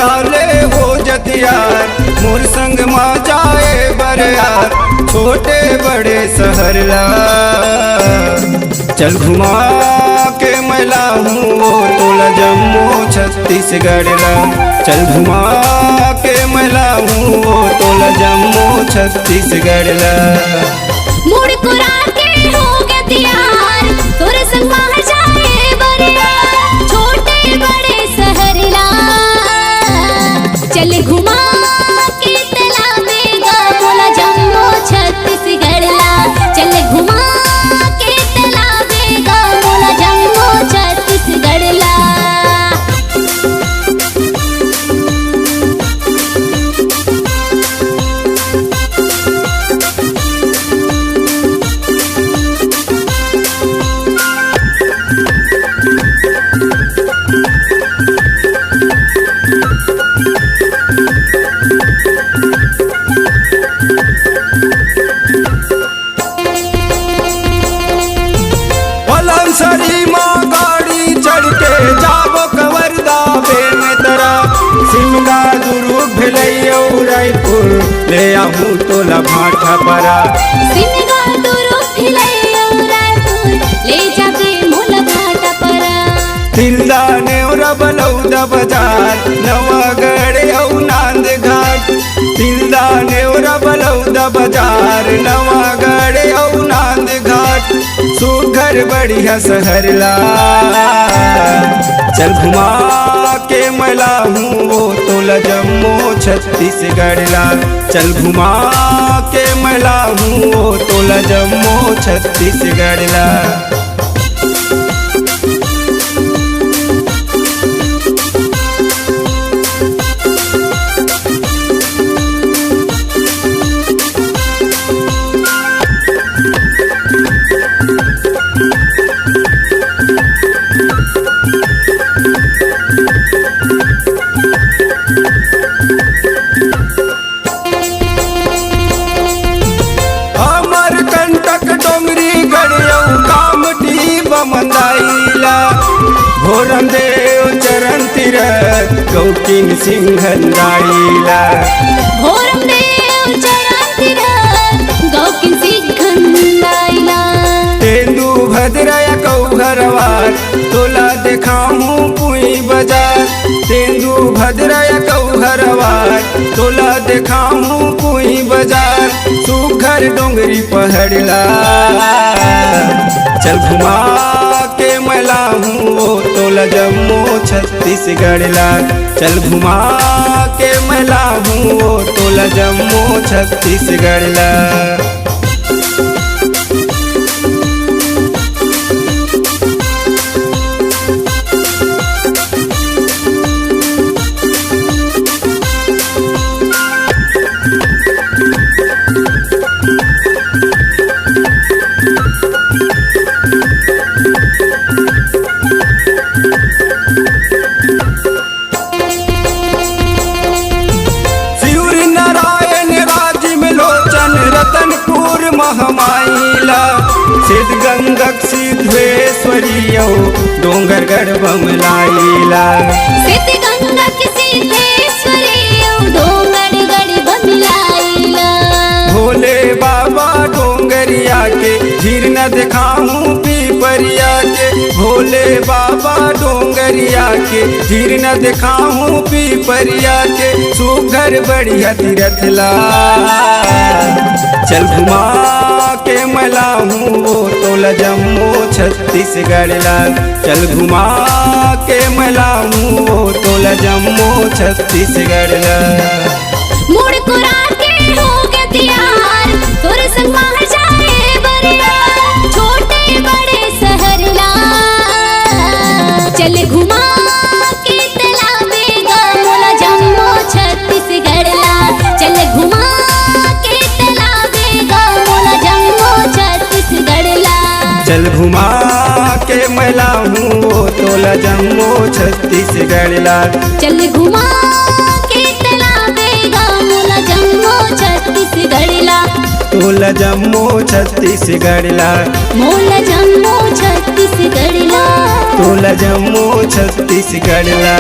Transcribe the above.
डाले हो जतियार, मोर संग मा जाए बरियार, छोटे बड़े शहर ला। चल घुमा के मैला हूँ वो तोला जम्मू छत्तीसगढ़ ला। चल घुमा के मैला हूँ वो तोला जम्मू छत्तीसगढ़ ला। मुड़ कुरा के हो गए तैयार, तोरे संग मार जाए बरियार, छोटे बड़े शहर ला। चल घुमा के तलाबेगा बोला जम्मू छत्तीसगढ़ ला। चल घुमा के तलाबेगा बोला जम्मू छत्तीसगढ़ ला। सरी माँ गाड़ी चढ़ के जाबो कवर्धा बे में तरा, सिमगा दुर्ग भिलैया रायपुर ले आहूँ तोला भाटा परा। सिमगा दुर्ग भिलैया रायपुर ले जाबे मोला भाटा परा। तिल्दा नेवरा बलौदा बाजार नवागढ़ औ नांद घाट, तिल्दा नेवरा बलौदा बाजार नवागढ़ औ नांद घाट, सुघर बढ़िया शहर ला। चल घुमा के मैला हूँ वो तोला जम्मू छत्तीसगढ़ ला। चल घुमा के मैला हूँ वो तोला जम्मू छत्तीसगढ़ ला। मंदाइला भोरम देव चरण तीरथ गौकिन सिंघंदाइला। भोरम देव चरण तीरथ गौकिन सिंघंदाइला। तेंदु भद्रया कौघरवार तोला देखाऊँ पुई बाजार, तेंदु भद्रया कौघरवार तोला देखाऊँ पुई बाजार, सुघर डोंगरी पहाड़ला। चल घुमा के मैला हूँ वो तोला जम्मू छत्तीसगढ़ ला। चल घुमा के मैला हूँ वो तोला जम्मू छत्तीसगढ़ ला। महमाइला सिद्ध गंगक सिद्धेश्वरी डोंगरगढ़ बमलाइला। सिद्ध गंगक सिद्धेश्वरी डोंगरगढ़ बमलाइला। भोले बाबा डोंगरिया के झीर न दिखाऊँ पीपरिया के, भोले बाबा डोंगरिया के झीर न दिखाऊँ पीपरिया के, सुघर बढ़िया तीरथ ला। चल घुमा के मैला हूँ वो तोला जम्मू छत्तीसगढ़ ला। चल घुमा के मैला हूँ वो तोला जम्मू छत्तीसगढ़ ला। मुड़ कुरा के हो गए तैयार, तोरे संग मार जाए बरियार, छोटे बड़े शहर ला। चल घुमा के तलाबेगा मोला जम्मू छत्तीसगढ़ ला। चल घुमा के तलाबेगा मोला जम्मू छत्तीसगढ़ ला। चल घुमा के मैला हूँ वो तोला जम्मू छत्तीसगढ़ ला। चल घुमा के तलाबेगा मोला जम्मू छत्तीसगढ़ ला। तोला जम्मू छत्तीसगढ़ ला। मोला जम्मू छत्तीसगढ़ ला। तोला जम्मू छत्तीसगढ़ ला।